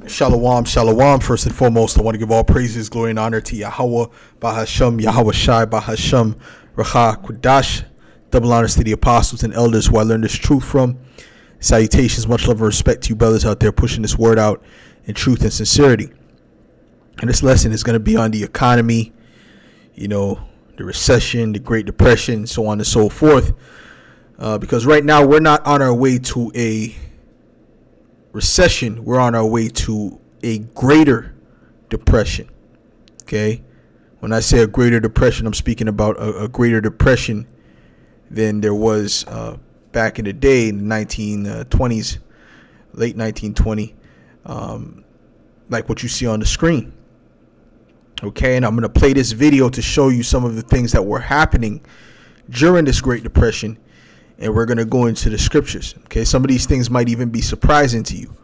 Shalom, shalom. First and foremost, I want to give all praises, glory, and honor to Yahweh, Bahasham, Yahweh Shai, Bahasham, Racha, Kudash. Double honors to the apostles and elders who I learned this truth from. Salutations, much love and respect to you brothers out there pushing this word out in truth and sincerity. And this lesson is going to be on the economy, the recession, the Great Depression, so on and so forth. Because right now we're not on our way to a recession, we're on our way to a greater depression. Okay, when I say a greater depression, I'm speaking about a greater depression than there was back in the day in the 1920s, late 1920, like what you see on the screen. Okay, and I'm going to play this video to show you some of the things that were happening during this Great Depression. And we're going to go into the scriptures. Okay, some of these things might even be surprising to you.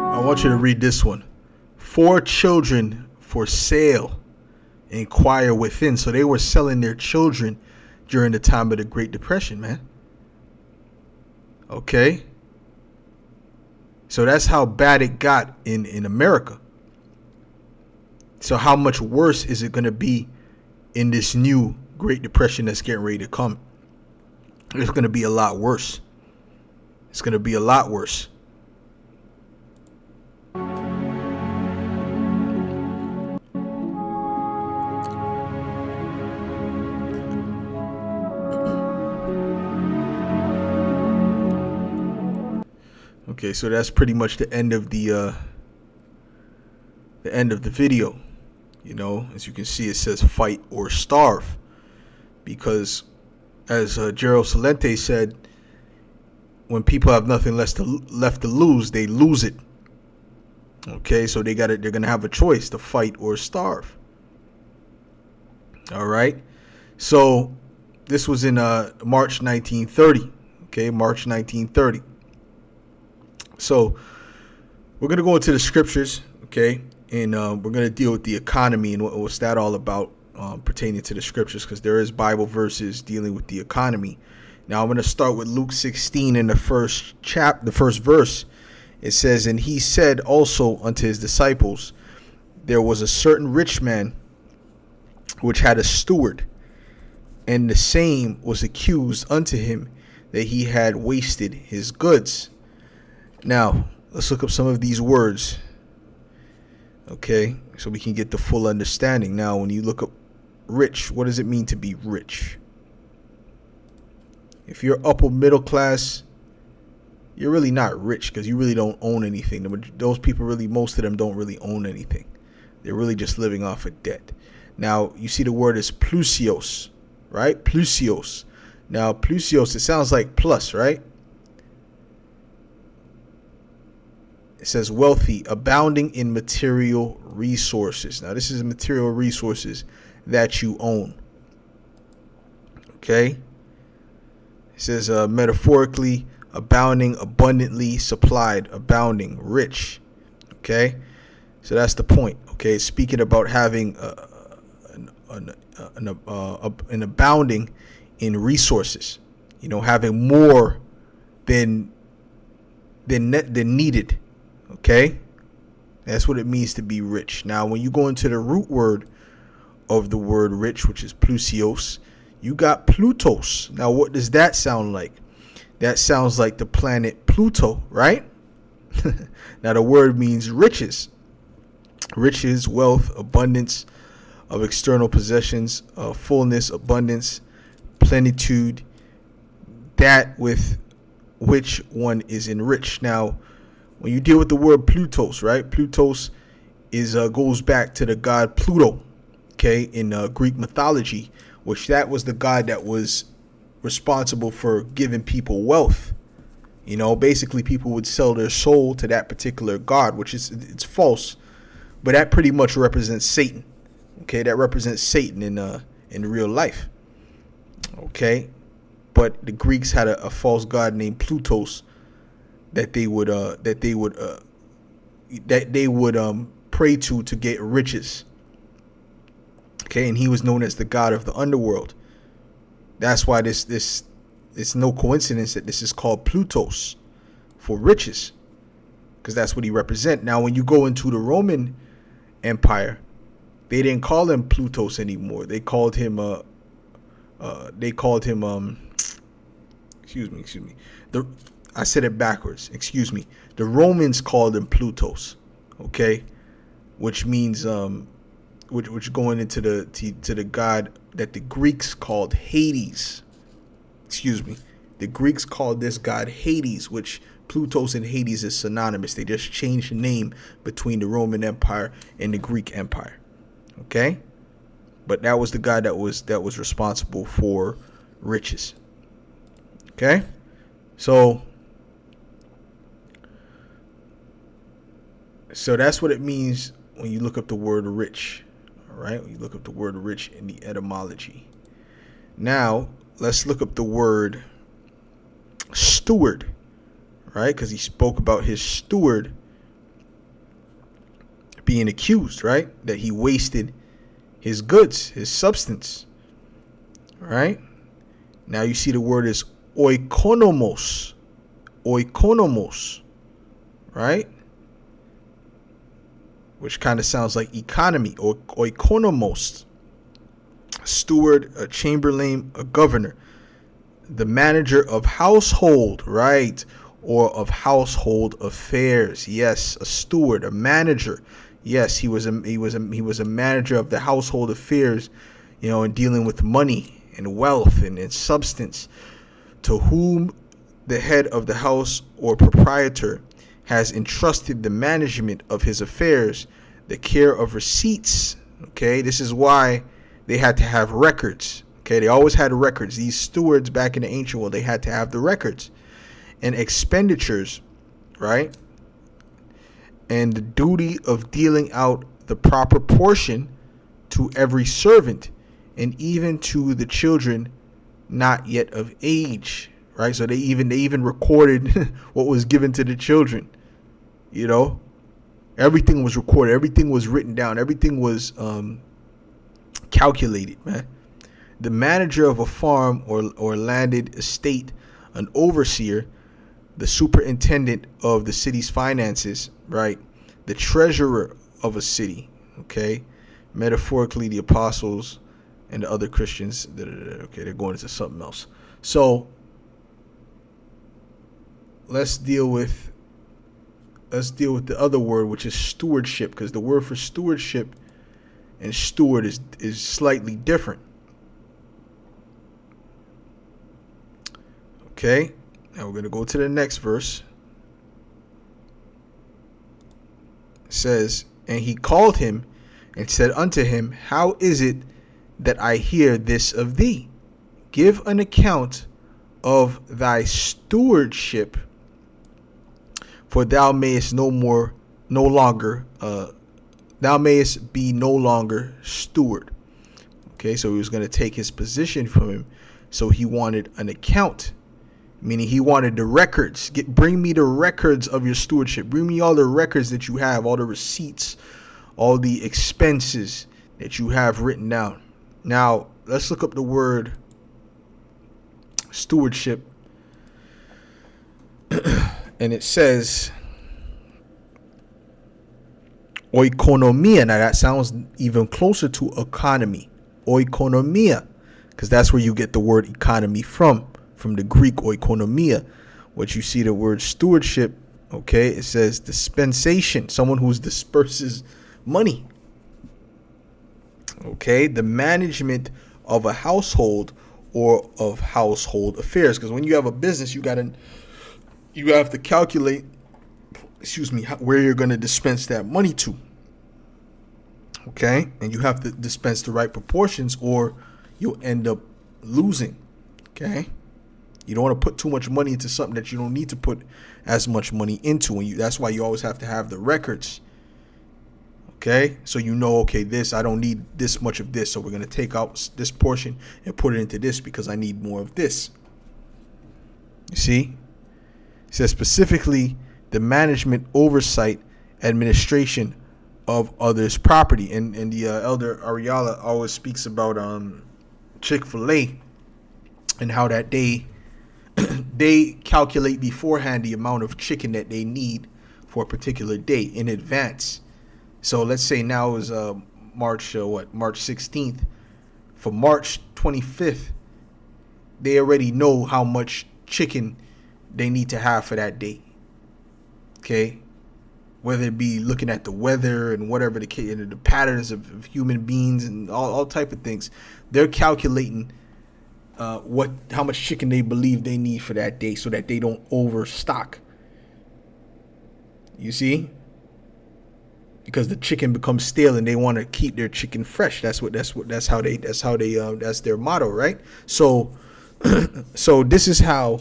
I want you to read this one. 4 children for sale, inquire within. So they were selling their children during the time of the Great Depression, man. Okay. So that's how bad it got in America. So how much worse is it going to be in this new Great Depression that's getting ready to come? It's going to be a lot worse. It's going to be a lot worse. Okay, so that's pretty much the end of the video. As you can see, it says fight or starve, because as Gerald Celente said, when people have nothing left to lose, they lose it. Okay, so they're gonna have a choice to fight or starve. All right, so this was in March 1930. Okay, March 1930. So we're going to go into the scriptures, okay, and we're going to deal with the economy and what's that all about pertaining to the scriptures, because there is Bible verses dealing with the economy. Now I'm going to start with Luke 16 in the first verse. It says, "And he said also unto his disciples, there was a certain rich man which had a steward, and the same was accused unto him that he had wasted his goods." Now, let's look up some of these words, okay, so we can get the full understanding. Now, when you look up rich, what does it mean to be rich? If you're upper middle class, you're really not rich because you really don't own anything. Those people really, most of them don't really own anything. They're really just living off of debt. Now, you see the word is plusios, right? Plusios. Now, plusios, it sounds like plus, right? It says wealthy, abounding in material resources. Now, this is material resources that you own. Okay. It says metaphorically, abounding, abundantly supplied, abounding, rich. Okay. So that's the point. Okay. It's speaking about having an abounding in resources. Having more than needed. Okay, that's what it means to be rich. Now, when you go into the root word of the word rich, which is plusios, you got Plutos. Now, what does that sound like? That sounds like the planet Pluto, right? Now, the word means riches. Riches, wealth, abundance, of external possessions, fullness, abundance, plenitude, that with which one is enriched. Now, when you deal with the word Plutos, right? Plutos is goes back to the god Pluto, okay, in Greek mythology, which that was the god that was responsible for giving people wealth. You know, basically people would sell their soul to that particular god, which is, it's false, but that pretty much represents Satan. Okay, that represents Satan in real life. Okay, but the Greeks had a false god named Plutos that they would pray to get riches. Okay, and he was known as the god of the underworld. That's why this it's no coincidence that this is called Plutos, for riches, because that's what he represents. Now, when you go into the Roman Empire, they didn't call him Plutos anymore. They called him excuse me. I said it backwards. Excuse me. The Romans called him Plutos, okay, which means which going into the god that the Greeks called Hades. Excuse me. The Greeks called this god Hades, which Plutos and Hades is synonymous. They just changed the name between the Roman Empire and the Greek Empire. Okay? But that was the god that was responsible for riches. Okay? So that's what it means when you look up the word rich. All right? When you look up the word rich in the etymology. Now, let's look up the word steward. Right? Because he spoke about his steward being accused, right? That he wasted his goods, his substance. Right? Now you see the word is oikonomos. Oikonomos. Right? Which kind of sounds like economy, or oikonomos. Steward, a chamberlain, a governor. The manager of household, right? Or of household affairs. Yes, a steward, a manager. Yes, he was a manager of the household affairs, you know, in dealing with money and wealth and substance, to whom the head of the house or proprietor has entrusted the management of his affairs, the care of receipts. Okay, this is why they had to have records. Okay, they always had records. These stewards back in the ancient world, they had to have the records and expenditures, right? And the duty of dealing out the proper portion to every servant, and even to the children not yet of age, right? So they even recorded what was given to the children. You know, everything was recorded, everything was written down, everything was calculated, man. The manager of a farm or landed estate, an overseer, the superintendent of the city's finances, right? The treasurer of a city, okay? Metaphorically, the apostles and the other Christians, okay, they're going into something else. So let's deal with the other word, which is stewardship, because the word for stewardship and steward is slightly different. Okay, now we're going to go to the next verse. It says, and he called him and said unto him, how is it that I hear this of thee? Give an account of thy stewardship, for thou mayest thou mayest be no longer steward. Okay, so he was going to take his position from him. So he wanted an account, meaning he wanted the records. Bring me the records of your stewardship. Bring me all the records that you have, all the receipts, all the expenses that you have written down. Now, let's look up the word stewardship. And it says oikonomia. Now that sounds even closer to economy. Oikonomia, because that's where you get the word economy from the Greek oikonomia. What you see the word stewardship, okay, it says dispensation, someone who disperses money. Okay, the management of a household or of household affairs. Because when you have a business, you have to calculate, excuse me, where you're going to dispense that money to. Okay, and you have to dispense the right proportions, or you'll end up losing. Okay, you don't want to put too much money into something that you don't need to put as much money into, and that's why you always have to have the records. Okay, so okay, I don't need this much of this, so we're going to take out this portion and put it into this because I need more of this. You see? It says specifically the management, oversight, administration of others' property. And the Elder Ariala always speaks about Chick-fil-A and how that they calculate beforehand the amount of chicken that they need for a particular day in advance. So let's say now is March 16th. For March 25th, they already know how much chicken they need to have for that day. Okay, whether it be looking at the weather and whatever the case, the patterns of human beings and all type of things, they're calculating how much chicken they believe they need for that day, so that they don't overstock. You see? Because the chicken becomes stale and they want to keep their chicken fresh. That's their motto, right? So this is how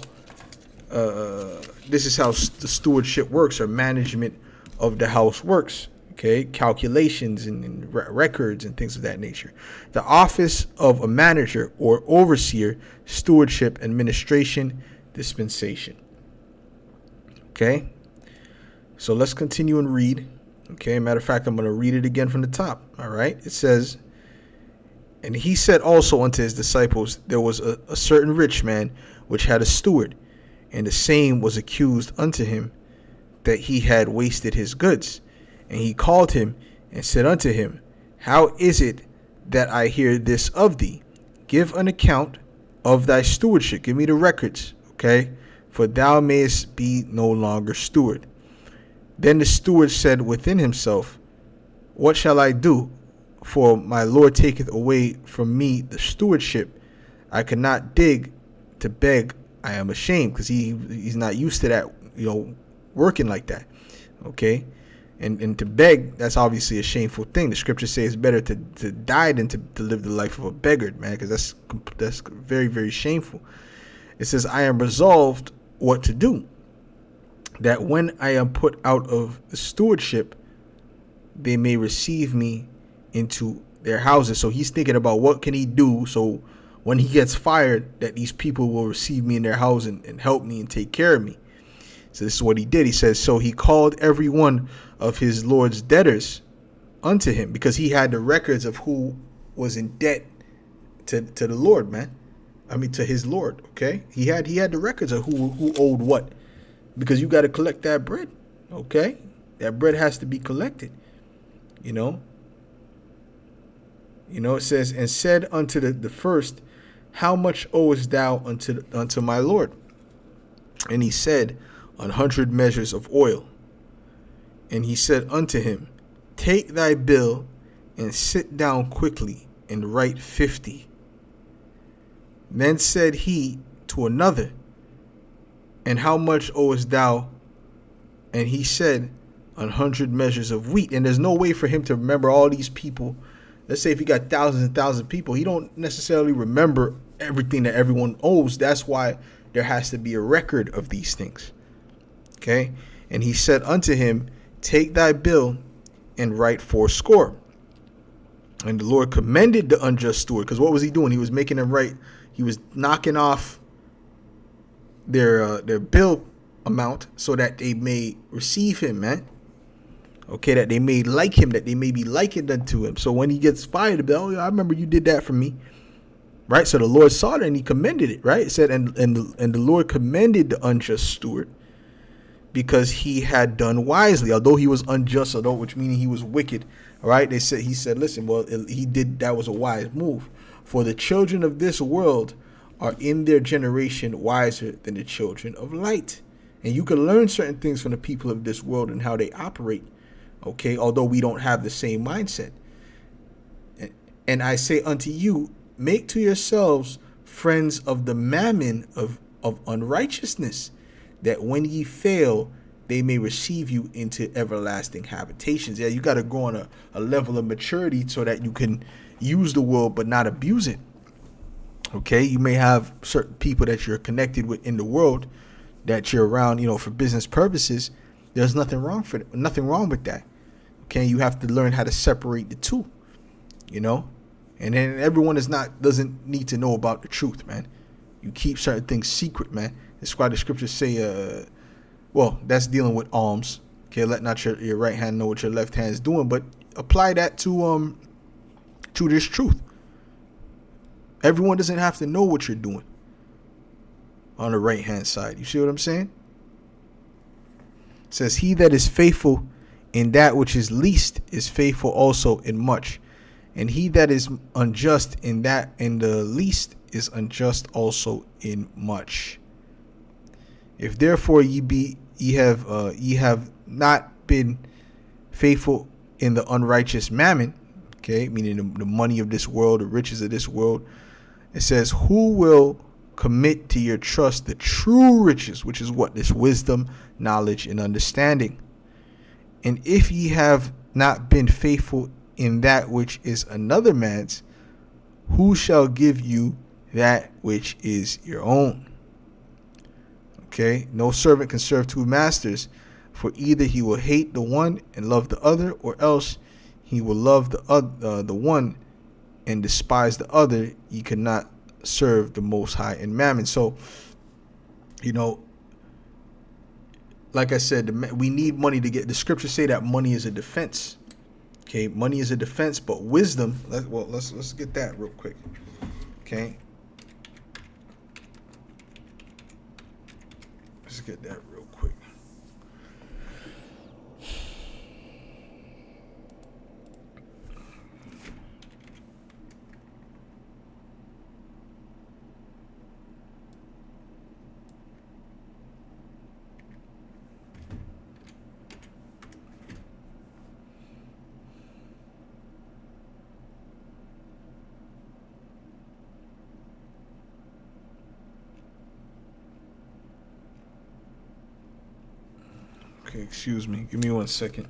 the stewardship works, or management of the house works. Okay, calculations and records and things of that nature. The office of a manager or overseer, stewardship, administration, dispensation. Okay, so let's continue and read. Okay, matter of fact, I'm going to read it again from the top. All right, it says, and he said also unto his disciples, there was a certain rich man which had a steward, and the same was accused unto him that he had wasted his goods. And he called him and said unto him, how is it that I hear this of thee? Give an account of thy stewardship. Give me the records, okay? For thou mayest be no longer steward. Then the steward said within himself, what shall I do? For my Lord taketh away from me the stewardship. I cannot dig to beg. I am ashamed. Because he's not used to that, working like that. Okay? And to beg, that's obviously a shameful thing. The scripture says it's better to die than to live the life of a beggar, man, because that's very, very shameful. It says, I am resolved what to do, that when I am put out of the stewardship, they may receive me into their houses. So he's thinking about what can he do so when he gets fired, that these people will receive me in their house and help me and take care of me. So this is what he did. He says, so he called every one of his Lord's debtors unto him, because he had the records of who was in debt to the Lord, man. I mean, to his Lord, okay? He had the records of who owed what, because you got to collect that bread, okay? That bread has to be collected, It says, and said unto the first, how much owest thou unto my Lord? And he said, 100 measures of oil. And he said unto him, take thy bill and sit down quickly and write 50. Then said he to another, and how much owest thou? And he said, 100 measures of wheat. And there's no way for him to remember all these people. Let's say if he got thousands and thousands of people, he don't necessarily remember everything that everyone owes. That's why there has to be a record of these things. Okay. And he said unto him, take thy bill and write 80. And the Lord commended the unjust steward, because what was he doing? He was making them write. He was knocking off their bill amount so that they may receive him, man. Okay, that they may like him, that they may be likened unto him. So when he gets fired, they'll be, oh, I remember you did that for me. Right? So the Lord saw it and he commended it, right? It said, and the Lord commended the unjust steward because he had done wisely, although he was unjust, which meaning he was wicked. All right? He said, listen, well, that was a wise move. For the children of this world are in their generation wiser than the children of light. And you can learn certain things from the people of this world and how they operate. Okay, although we don't have the same mindset. And I say unto you, make to yourselves friends of the mammon of unrighteousness, that when ye fail, they may receive you into everlasting habitations. Yeah, you got to go on a level of maturity so that you can use the world but not abuse it. Okay, you may have certain people that you're connected with in the world that you're around, for business purposes. There's nothing wrong with that. Okay, you have to learn how to separate the two. And then everyone doesn't need to know about the truth, man. You keep certain things secret, man. That's why the scriptures say, that's dealing with alms. Okay, let not your right hand know what your left hand is doing, but apply that to this truth. Everyone doesn't have to know what you're doing on the right hand side. You see what I'm saying? It says, he that is faithful in that which is least is faithful also in much. And he that is unjust in the least is unjust also in much. If therefore ye have not been faithful in the unrighteous mammon, okay, meaning the money of this world, the riches of this world, it says, who will commit to your trust the true riches, which is what? This wisdom, knowledge, and understanding. And if ye have not been faithful in that which is another man's, who shall give you that which is your own? Okay, no servant can serve two masters, for either he will hate the one and love the other, or else he will love the one and despise the other. Ye cannot serve the Most High and mammon. So, like I said, we need money to get. The scriptures say that money is a defense. Okay, money is a defense, but wisdom. Let's get that real quick. Okay, let's get that real quick. Okay, excuse me. Give me 1 second.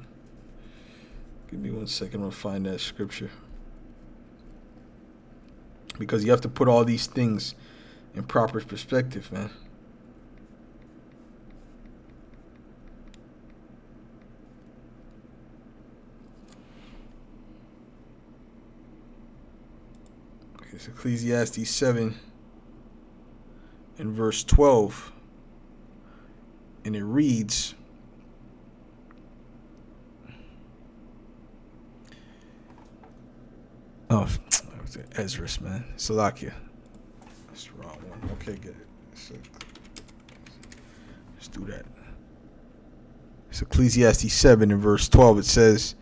I'm going to find that scripture. Because you have to put all these things in proper perspective, man. Okay, it's Ecclesiastes 7 and verse 12. And it reads, Ezra's, man. Salakia. That's the wrong one. Okay, get it. Let's do that. It's Ecclesiastes 7 and verse 12. It says,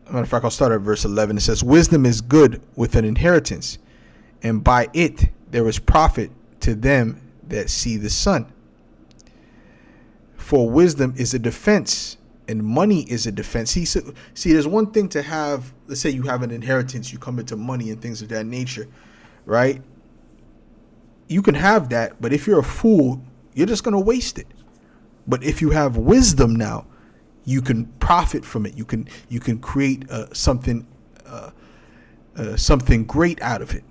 matter of fact, I'll start at verse 11. It says, wisdom is good with an inheritance, and by it there is profit to them that see the sun. For wisdom is a defense, and money is a defense. See, there's one thing to have, let's say you have an inheritance, you come into money and things of that nature, right? You can have that, but if you're a fool, you're just going to waste it. But if you have wisdom now, you can profit from it. You can create something great out of it.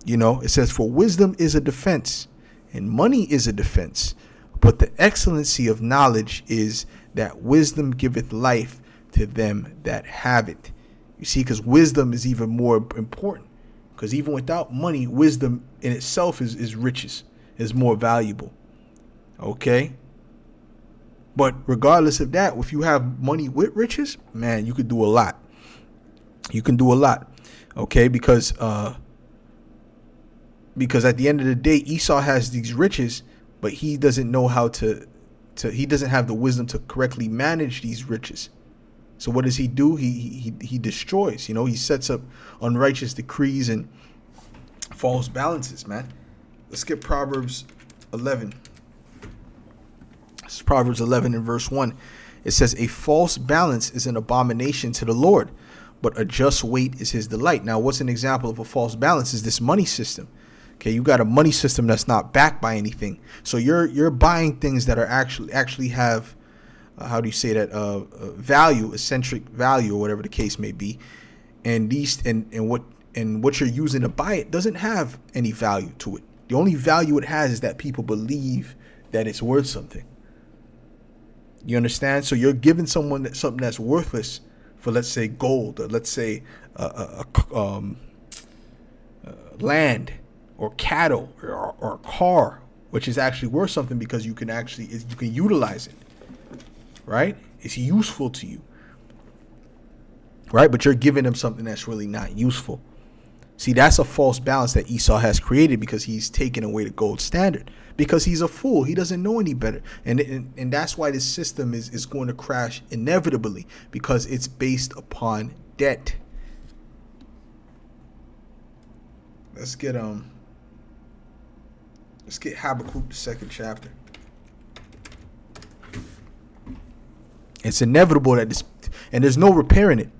It says, for wisdom is a defense, and money is a defense. But the excellency of knowledge is that wisdom giveth life to them that have it. You see, because wisdom is even more important. Because even without money, wisdom in itself is riches, is more valuable. Okay? But regardless of that, if you have money with riches, man, you could do a lot. You can do a lot. Okay? Because at the end of the day, Esau has these riches, but he doesn't know how he doesn't have the wisdom to correctly manage these riches. So what does he do? He destroys, he sets up unrighteous decrees and false balances, man. Let's get Proverbs 11. This is Proverbs 11 and verse 1. It says, a false balance is an abomination to the Lord, but a just weight is his delight. Now, what's an example of a false balance is this money system. Okay, you got a money system that's not backed by anything. So you're buying things that are actually have how do you say that value, eccentric value, or whatever the case may be, and what you're using to buy it doesn't have any value to it. The only value it has is that people believe that it's worth something. You understand? So you're giving someone something that's worthless for, let's say, gold, or let's say land, or cattle, or a car, which is actually worth something because you can utilize it, right? It's useful to you, right? But you're giving them something that's really not useful. See, that's a false balance that Esau has created because he's taken away the gold standard. Because he's a fool. He doesn't know any better. And that's why this system is going to crash inevitably, because it's based upon debt. Let's get Habakkuk, the 2nd chapter. It's inevitable that this, and there's no repairing it.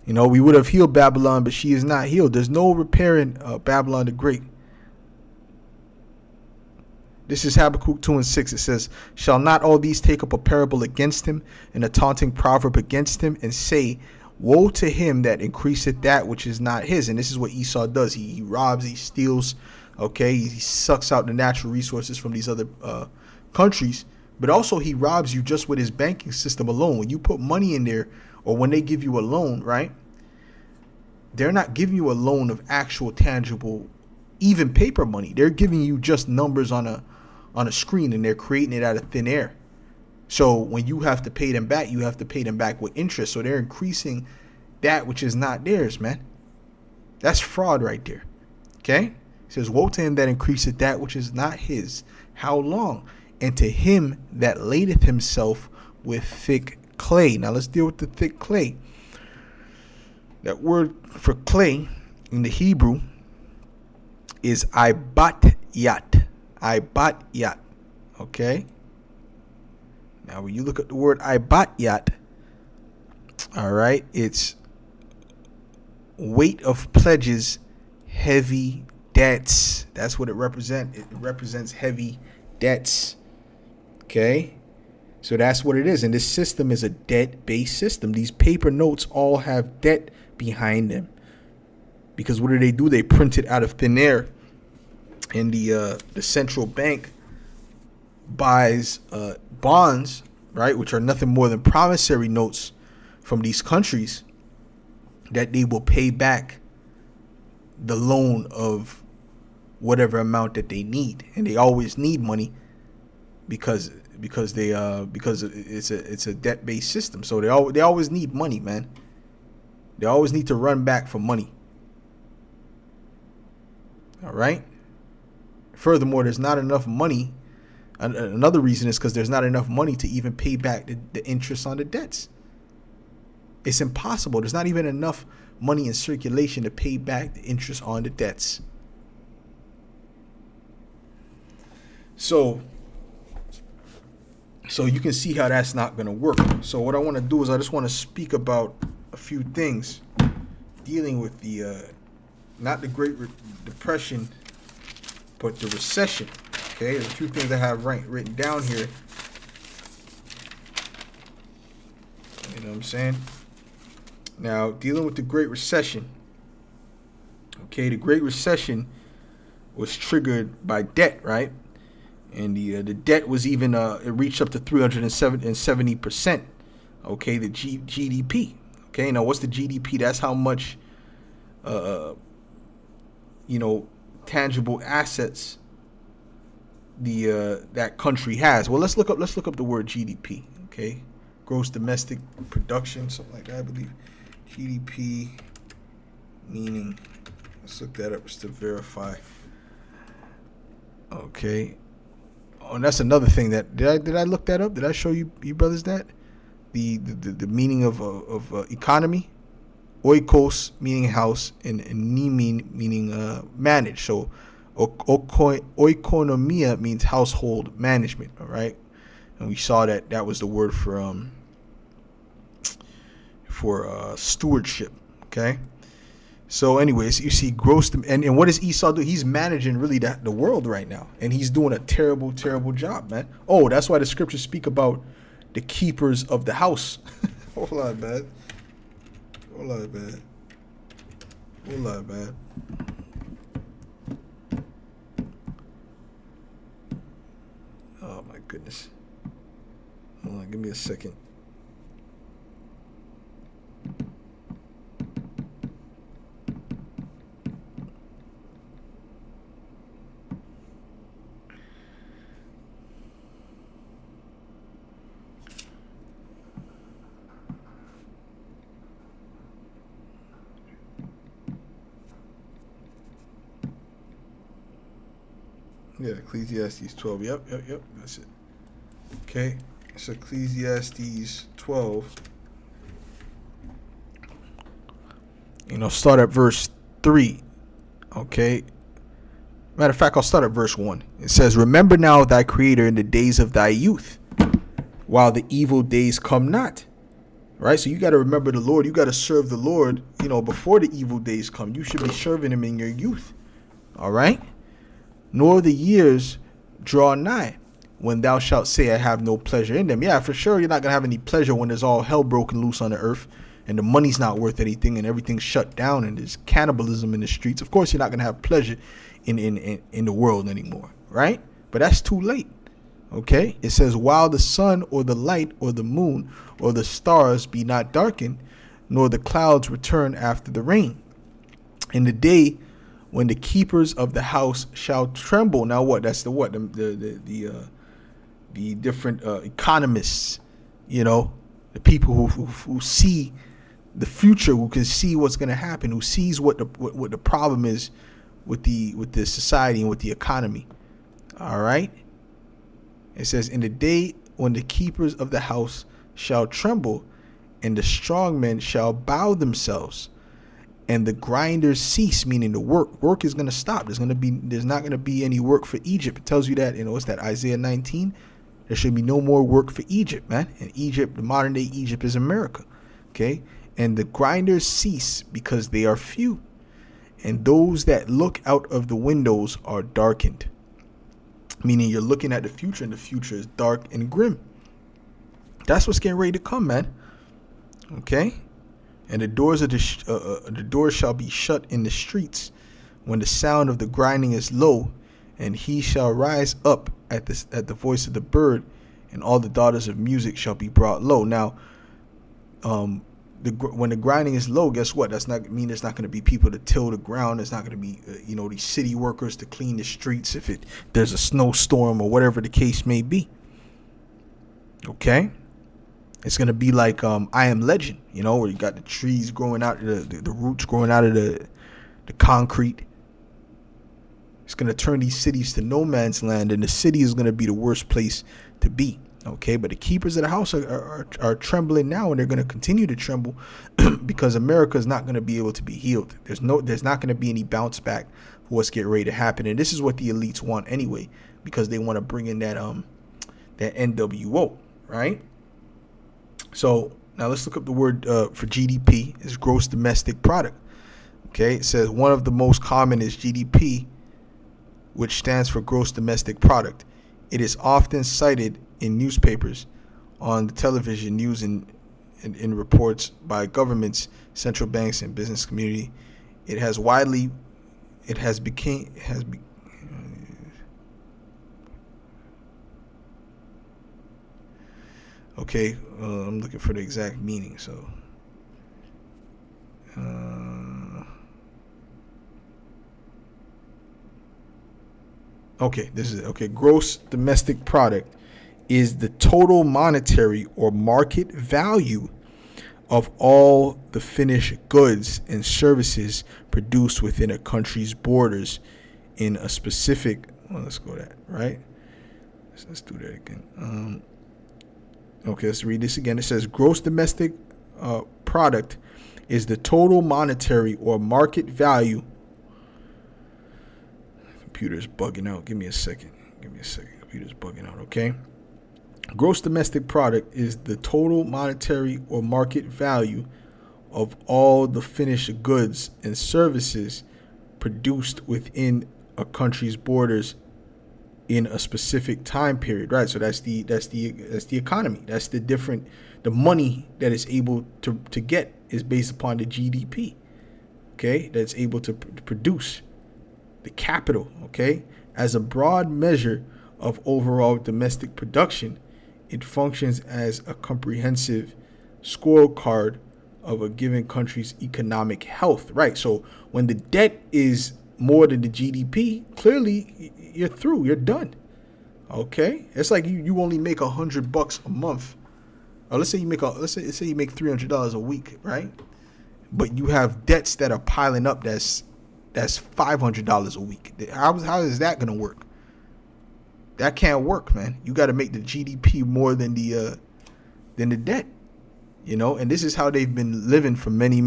You know, we would have healed Babylon, but she is not healed. There's no repairing Babylon the Great. This is Habakkuk 2:6. It says, "Shall not all these take up a parable against him, and a taunting proverb against him, and say, woe to him that increaseth that which is not his?" And this is what Esau does. He robs, he steals, okay? He sucks out the natural resources from these other countries. But also he robs you just with his banking system alone. When you put money in there, or when they give you a loan, right? They're not giving you a loan of actual, tangible, even paper money. They're giving you just numbers on a screen, and they're creating it out of thin air. So when you have to pay them back, you have to pay them back with interest. So they're increasing that which is not theirs, man. That's fraud right there. Okay? It says, woe to him that increaseth that which is not his. How long? And to him that ladeth himself with thick clay. Now let's deal with the thick clay. That word for clay in the Hebrew is ibat-yat. Ibat-yat. Okay? Now when you look at the word ibat-yat, all right, it's weight of pledges, heavy debts. That's what it represents. It represents heavy debts. Okay? So that's what it is. And this system is a debt-based system. These paper notes all have debt behind them. Because what do? They print it out of thin air. And the central bank buys bonds, right, which are nothing more than promissory notes from these countries that they will pay back the loan of whatever amount that they need. And they always need money because it's a debt-based system. So they always need money, man. They always need to run back for money. All right? Furthermore, there's not enough money. Another reason is because there's not enough money to even pay back the interest on the debts. It's impossible. There's not even enough money in circulation to pay back the interest on the debts. So you can see how that's not going to work. So what I want to do is I just want to speak about a few things dealing with the not the Great Depression, but the recession. Okay, there's a few things I have written down here. You know what I'm saying? Now, dealing with the Great Recession. Okay, the Great Recession was triggered by debt, right? And the debt was even it reached up to 370%. Okay, the GDP. Okay, now what's the GDP? That's how much tangible assets that country has. Well, let's look up the word GDP. Okay, gross domestic production, something like that, I believe. GDP meaning. Let's look that up just to verify. Okay. Oh, and that's another thing that did I look that up? Did I show you brothers that the meaning of economy? Oikos meaning house, and nimin meaning manage. So oikonomia means household management. All right, and we saw that was the word for stewardship. Okay. So, anyways, you see gross, and what does Esau do? He's managing really the world right now, and he's doing a terrible, terrible job, man. Oh, that's why the scriptures speak about the keepers of the house. Hold on, man. Hold on, man. Hold on, man. Oh my goodness. Hold on, give me a second. Yeah, Ecclesiastes 12. Yep. That's it. Okay. It's Ecclesiastes 12. Start at verse 3. Okay. Matter of fact, I'll start at verse 1. It says, "Remember now thy Creator in the days of thy youth, while the evil days come not." Right? So you got to remember the Lord. You got to serve the Lord, before the evil days come. You should be serving him in your youth. All right? "Nor the years draw nigh, when thou shalt say, I have no pleasure in them." Yeah, for sure, you're not going to have any pleasure when there's all hell broken loose on the earth and the money's not worth anything and everything's shut down and there's cannibalism in the streets. Of course, you're not going to have pleasure in the world anymore, right? But that's too late, okay? It says, "While the sun or the light or the moon or the stars be not darkened, nor the clouds return after the rain, in the day when the keepers of the house shall tremble." Now what? That's the what? The different economists, the people who see the future, who can see what's going to happen, who sees what the problem is with the society and with the economy. All right. It says, "In the day when the keepers of the house shall tremble, and the strong men shall bow themselves, and the grinders cease," meaning the work is going to stop. There's not going to be any work for Egypt. It tells you that, what's that, Isaiah 19? There should be no more work for Egypt, man. And Egypt, the modern day Egypt, is America. Okay? "And the grinders cease, because they are few, and those that look out of the windows are darkened." Meaning you're looking at the future, and the future is dark and grim. That's what's getting ready to come, man. Okay? "And the doors of the doors shall be shut in the streets, when the sound of the grinding is low, and he shall rise up at the voice of the bird, and all the daughters of music shall be brought low." Now, when the grinding is low, guess what? That's not mean there's not going to be people to till the ground. There's not going to be these city workers to clean the streets if there's a snowstorm or whatever the case may be. Okay. It's going to be like I Am Legend, where you got the trees growing out, the roots growing out of the concrete. It's going to turn these cities to no man's land, and the city is going to be the worst place to be. Okay, but the keepers of the house are trembling now, and they're going to continue to tremble because America is not going to be able to be healed. There's not going to be any bounce back for what's getting ready to happen, and this is what the elites want anyway, because they want to bring in that NWO, right? So now let's look up the word for GDP. It's gross domestic product. Okay, it says one of the most common is GDP, which stands for gross domestic product. It is often cited in newspapers, on the television news, and in reports by governments, central banks, and business community. Okay, I'm looking for the exact meaning. So, okay, this is it. Okay, gross domestic product is the total monetary or market value of all the finished goods and services produced within a country's borders in a specific. Well, let's go that right. Let's do that again. Okay, let's read this again. It says gross domestic product is the total monetary or market value. Computer's bugging out. Give me a second. Computer's bugging out. Okay. Gross domestic product is the total monetary or market value of all the finished goods and services produced within a country's borders in a specific time period, right? So that's the economy. That's the money that is able to get is based upon the GDP, okay? That's able to produce the capital, okay? As a broad measure of overall domestic production, it functions as a comprehensive scorecard of a given country's economic health, right? So when the debt is more than the GDP, clearly you're through, you're done. Okay, it's like you only make $100 a month, or let's say you make $300 a week, right? But you have debts that are piling up. That's $500 a week. How is that gonna work? That can't work, man. You got to make the GDP more than the debt, And this is how they've been living for many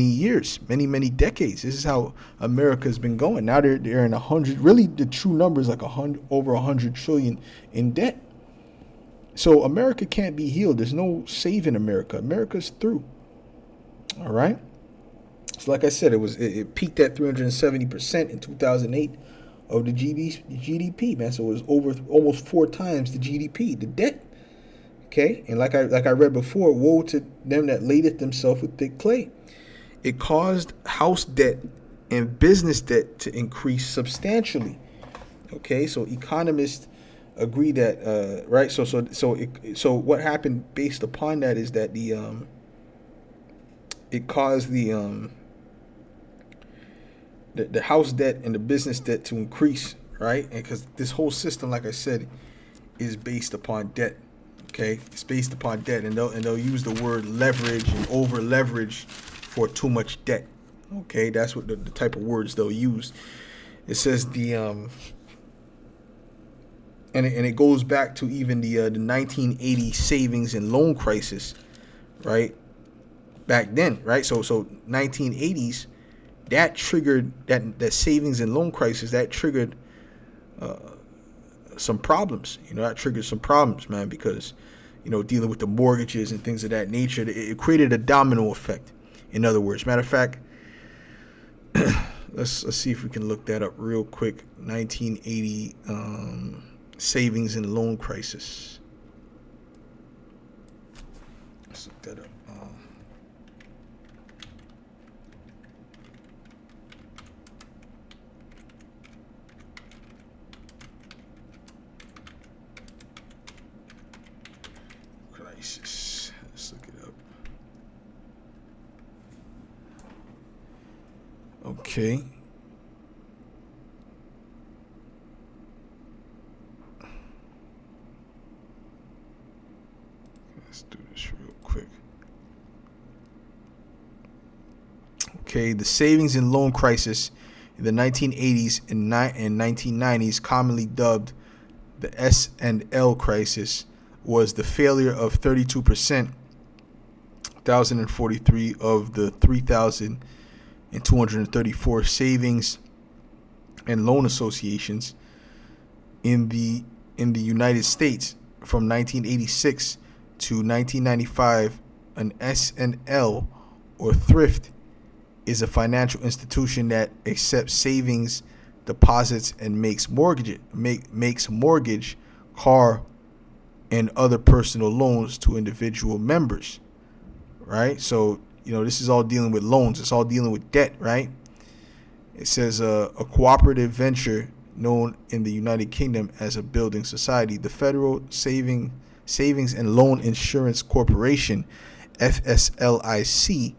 years, many decades. This is how America's been going. Now they're in 100. Really, the true number is like over 100 trillion in debt. So America can't be healed. There's no saving America. America's through. All right. So like I said, it peaked at 370% in 2008 of the GDP, man. So it was over almost 4 times the GDP, the debt. Okay, and like I read before, woe to them that ladeth themselves with thick clay. It caused house debt and business debt to increase substantially. Okay, so economists agree that right. So what happened based upon that is that it caused the house debt and the business debt to increase, right? And because this whole system, like I said, is based upon debt. Okay, it's based upon debt, and they'll use the word leverage and over leverage for too much debt. Okay, that's what the type of words they'll use. It says and it goes back to even the 1980 savings and loan crisis, right? Back then, right? So 1980s, that triggered that savings and loan crisis. That triggered some problems. That triggered some problems, man, because dealing with the mortgages and things of that nature, it created a domino effect. In other words, matter of fact, let's see if we can look that up real quick. 1980 savings and loan crisis. Let's look that up. Crisis. Let's look it up. Okay. Let's do this real quick. Okay, the savings and loan crisis in the 1980s and 1990s, commonly dubbed the S&L crisis, was the failure of 32%, 1,043 of the 3,234 savings and loan associations in the United States from 1986 to 1995. An S&L or thrift is a financial institution that accepts savings, deposits, and makes mortgage, car, and other personal loans to individual members, right? So, this is all dealing with loans. It's all dealing with debt, right? It says a cooperative venture known in the United Kingdom as a building society. The Federal Savings and Loan Insurance Corporation, FSLIC,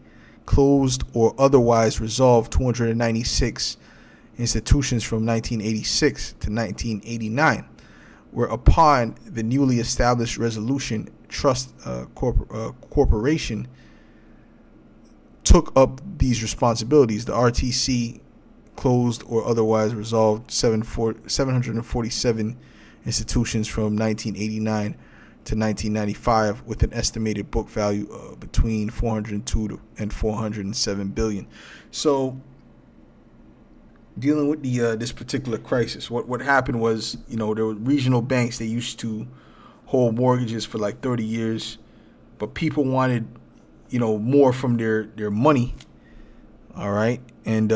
closed or otherwise resolved 296 institutions from 1986 to 1989. Whereupon the newly established Resolution Trust Corporation took up these responsibilities. The RTC closed or otherwise resolved 747 institutions from 1989 to 1995, with an estimated book value of between 402 and 407 billion. So, dealing with this particular crisis, what happened was, there were regional banks. They used to hold mortgages for like 30 years, but people wanted more from their money. All right. And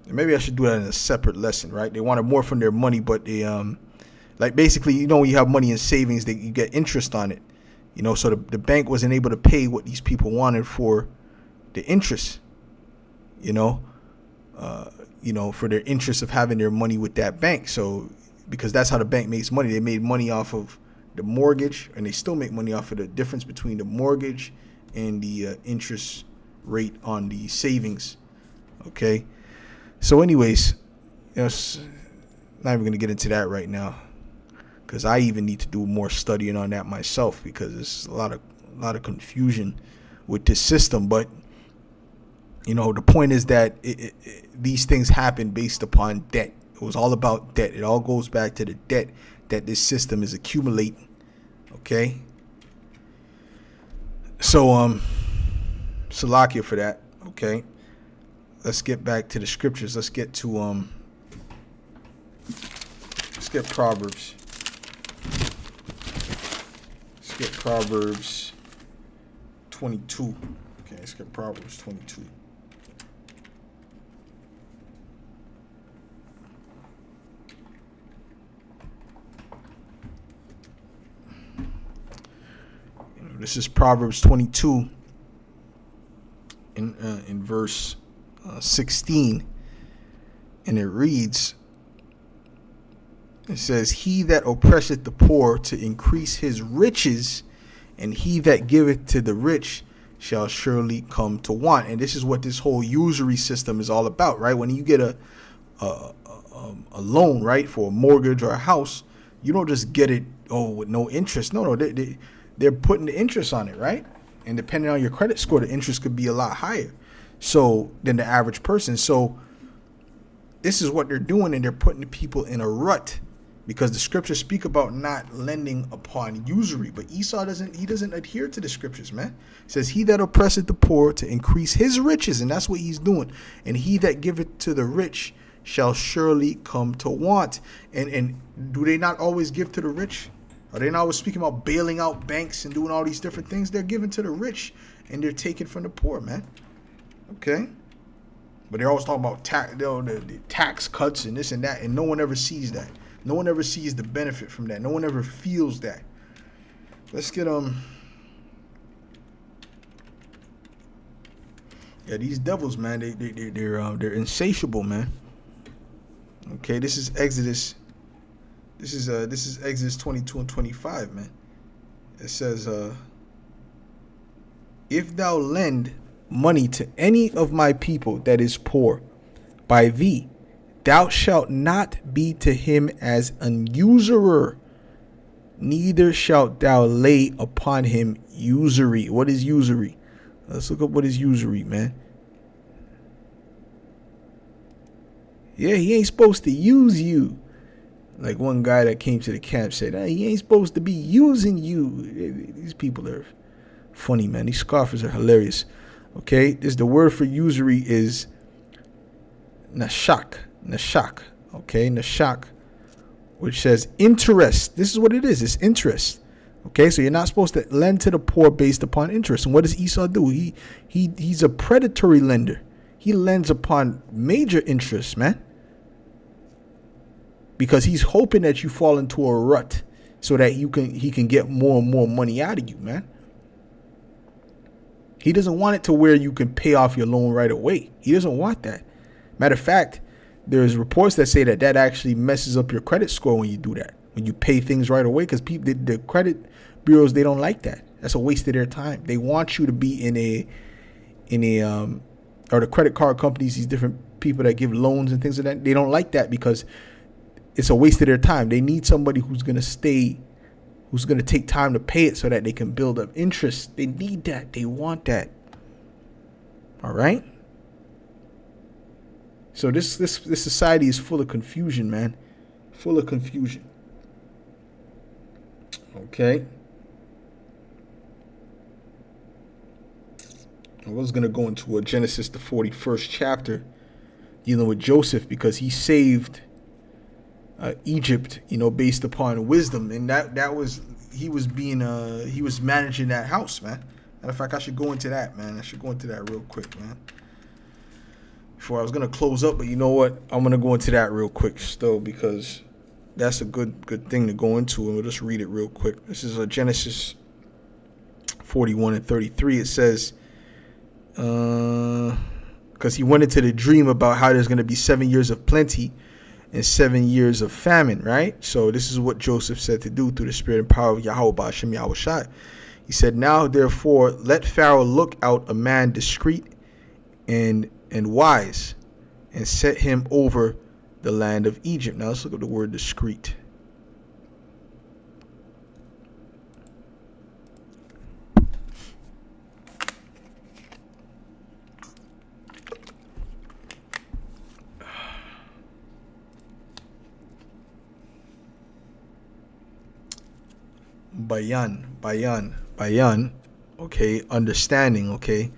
maybe I should do that in a separate lesson, right? They wanted more from their money, but they like basically, when you have money in savings, you get interest on it. So the bank wasn't able to pay what these people wanted for the interest, for their interest of having their money with that bank. So because that's how the bank makes money. They made money off of the mortgage, and they still make money off of the difference between the mortgage and the interest rate on the savings. Okay. So anyways, not even going to get into that right now, because I even need to do more studying on that myself, because there's a lot of confusion with this system. But the point is that these things happen based upon debt. It was all about debt. It all goes back to the debt that this system is accumulating. Okay. So Salakia for that. Okay. Let's get back to the scriptures. Let's get Proverbs. Let's get Proverbs 22. Okay, let's get Proverbs 22. This is Proverbs 22 in verse 16, and it reads, it says, "He that oppresseth the poor to increase his riches, and he that giveth to the rich shall surely come to want." And this is what this whole usury system is all about, right? When you get a loan, right, for a mortgage or a house, you don't just get it with no interest. No, they're putting the interest on it, right? And depending on your credit score, the interest could be a lot higher than the average person. So this is what they're doing, and they're putting the people in a rut, because the scriptures speak about not lending upon usury. But Esau doesn't adhere to the scriptures, man. It says, "He that oppresseth the poor to increase his riches," and that's what he's doing. "And he that giveth to the rich shall surely come to want." And do they not always give to the rich? Are they not always speaking about bailing out banks and doing all these different things? They're giving to the rich, and they're taking from the poor, man. Okay? But they're always talking about the tax cuts and this and that, and no one ever sees that. No one ever sees the benefit from that. No one ever feels that. Let's get these devils, man. They're insatiable, man. Okay, this is Exodus. This is Exodus 22 and 25, man. It says, "If thou lend money to any of my people that is poor by thee, thou shalt not be to him as an usurer, neither shalt thou lay upon him usury." What is usury? Let's look up what is usury, man. Yeah, he ain't supposed to use you. Like one guy that came to the camp said, "Hey, he ain't supposed to be using you." These people are funny, man. These scoffers are hilarious. Okay, the word for usury is nashak. Okay, nashak, which says interest. This is what it is. It's interest. Okay, so you're not supposed to lend to the poor based upon interest. And what does Esau do? He's a predatory lender. He lends upon major interest, man, because he's hoping that you fall into a rut so that he can get more and more money out of you, man. He doesn't want it to where you can pay off your loan right away. He doesn't want that. Matter of fact, there's reports that say that actually messes up your credit score when you do that, when you pay things right away, because the credit bureaus, they don't like that. That's a waste of their time. They want you to be in a or the credit card companies, these different people that give loans and things like that. They don't like that because it's a waste of their time. They need somebody who's going to take time to pay it so that they can build up interest. They need that. They want that. All right. So this society is full of confusion, man. Full of confusion. Okay. I was going to go into Genesis, the 41st chapter, dealing with Joseph, because he saved Egypt, based upon wisdom, and that was he was being he was managing that house, man. Matter of fact, I should go into that, man. I should go into that real quick, man. Before I was gonna close up, but you know what? I'm gonna go into that real quick still because that's a good thing to go into, and we'll just read it real quick. This is Genesis 41 and 33. It says, because he went into the dream about how there's gonna be 7 years of plenty and 7 years of famine, right? So this is what Joseph said to do through the spirit and power of Yahweh Ba'ashem Yahweh Shai. He said, now therefore let Pharaoh look out a man discreet and wise, and set him over the land of Egypt. Now let's look at the word discreet. Bayan. Okay, understanding. Okay,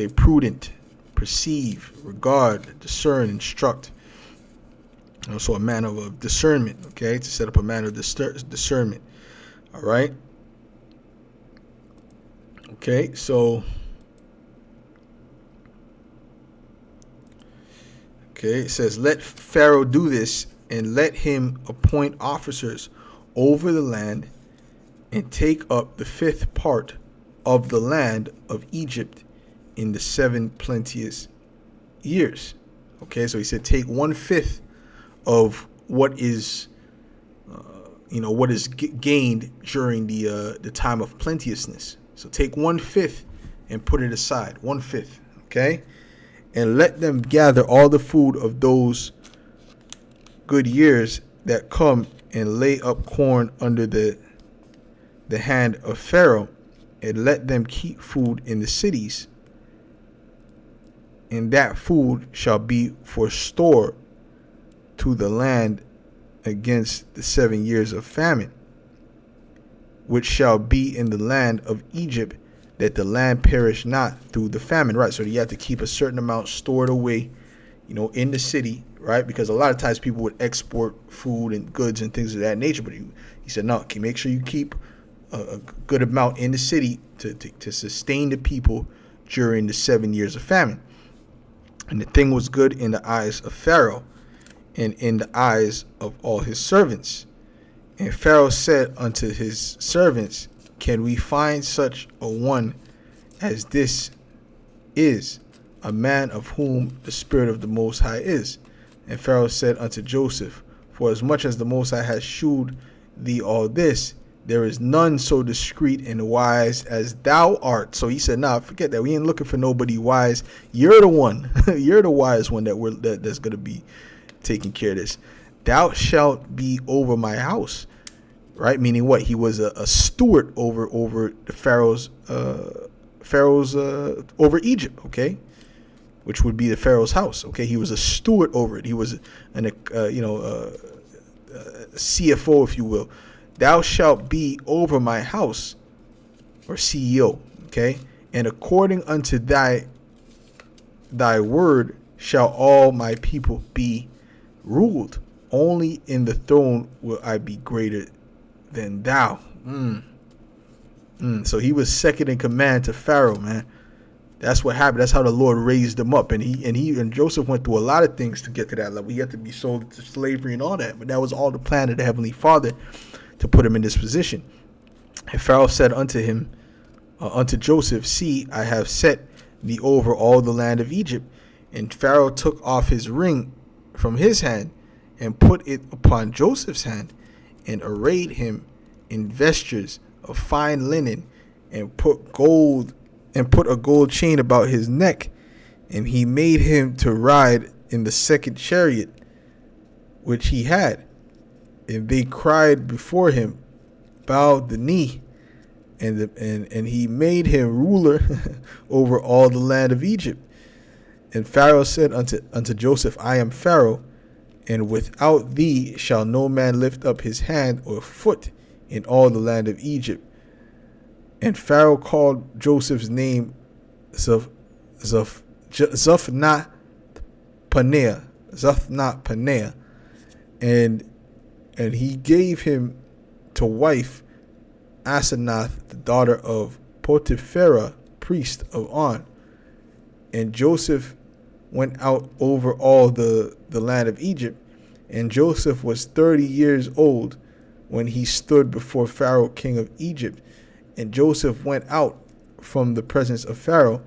prudent, perceive, regard, discern, instruct. Also a man of discernment. Okay, to set up a man of discernment. All right. Okay, so. Okay, it says, let Pharaoh do this, and let him appoint officers over the land, and take up the 5th part of the land of Egypt in the 7 plenteous years. Okay, so he said, take 1/5 of what is, what is gained during the time of plenteousness. So take 1/5 and put it aside, 1/5. Okay, and let them gather all the food of those good years that come, and lay up corn under the hand of Pharaoh, and let them keep food in the cities, and that food shall be for store to the land against the 7 years of famine, which shall be in the land of Egypt, that the land perish not through the famine. Right, so you have to keep a certain amount stored away, in the city, right? Because a lot of times people would export food and goods and things of that nature, but he said, no, make sure you keep a good amount in the city to sustain the people during the 7 years of famine. And the thing was good in the eyes of Pharaoh and in the eyes of all his servants. And Pharaoh said unto his servants, can we find such a one as this is, a man of whom the Spirit of the Most High is? And Pharaoh said unto Joseph, for as much as the Most High has shewed thee all this, there is none so discreet and wise as thou art. So he said, nah, forget that. We ain't looking for nobody wise. You're the one. You're the wise one that's going to be taking care of this. Thou shalt be over my house. Right? Meaning what? He was a steward over the Pharaoh's over Egypt. Okay. Which would be the Pharaoh's house. Okay. He was a steward over it. He was a CFO, if you will. Thou shalt be over my house, or CEO, okay? And according unto thy word shall all my people be ruled. Only in the throne will I be greater than thou. So he was second in command to Pharaoh, man. That's what happened. That's how the Lord raised him up. And Joseph went through a lot of things to get to that level. He had to be sold into slavery and all that. But that was all the plan of the Heavenly Father, to put him in this position. And Pharaoh said unto him, unto Joseph, see, I have set thee over all the land of Egypt. And Pharaoh took off his ring from his hand, and put it upon Joseph's hand, and arrayed him in vestures of fine linen, and put a gold chain about his neck. And he made him to ride in the second chariot which he had. And they cried before him, bowed the knee, and he made him ruler over all the land of Egypt. And Pharaoh said unto Joseph, I am Pharaoh, and without thee shall no man lift up his hand or foot in all the land of Egypt. And Pharaoh called Joseph's name Zaphnath Paneah, and he gave him to wife Asenath, the daughter of Potipharah, priest of On. And Joseph went out over all the land of Egypt. And Joseph was 30 years old when he stood before Pharaoh, king of Egypt. And Joseph went out from the presence of Pharaoh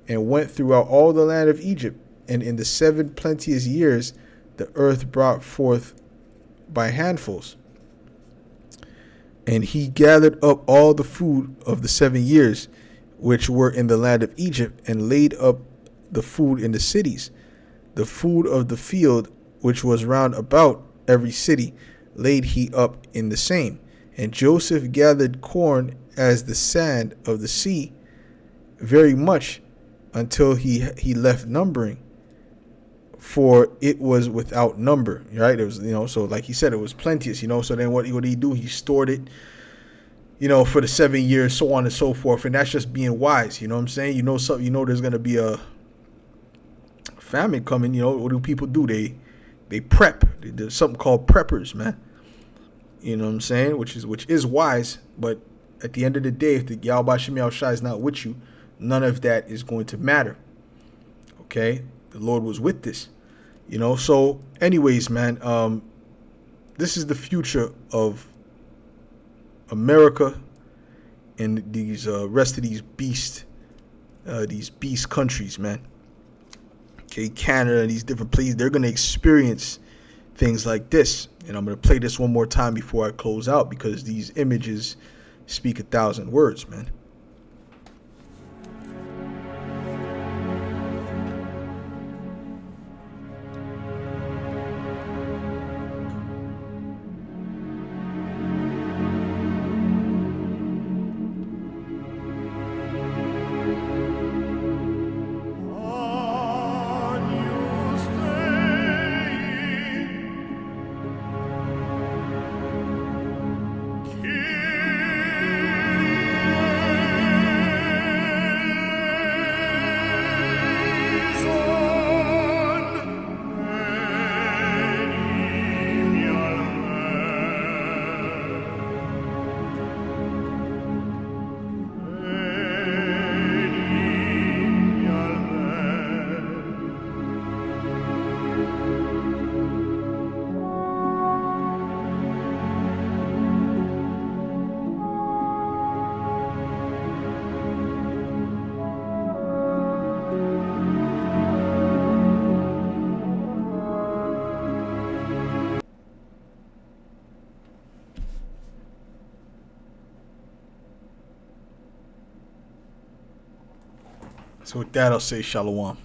and went throughout all the land of Egypt. And in the 7 plenteous years, the earth brought forth by handfuls. And he gathered up all the food of the 7 years which were in the land of Egypt, and laid up the food in the cities. The food of the field which was round about every city laid he up in the same. And Joseph gathered corn as the sand of the sea, very much, until he left numbering, for it was without number. Right? It was, so like he said, it was plenteous. So then what did he do? He stored it, for the 7 years, so on and so forth. And that's just being wise. You know what I'm saying? There's gonna be a famine coming. What do people do? They prep. There's something called preppers, man. You know what I'm saying? Which is wise, but at the end of the day, if the Yahweh Shem Yahushua is not with you, none of that is going to matter. Okay? The Lord was with this. So anyways, man, this is the future of America and these rest of these beast countries, man. Okay, Canada, these different places, they're going to experience things like this. And I'm going to play this one more time before I close out, because these images speak 1,000 words, man. So with that, I'll say shalom.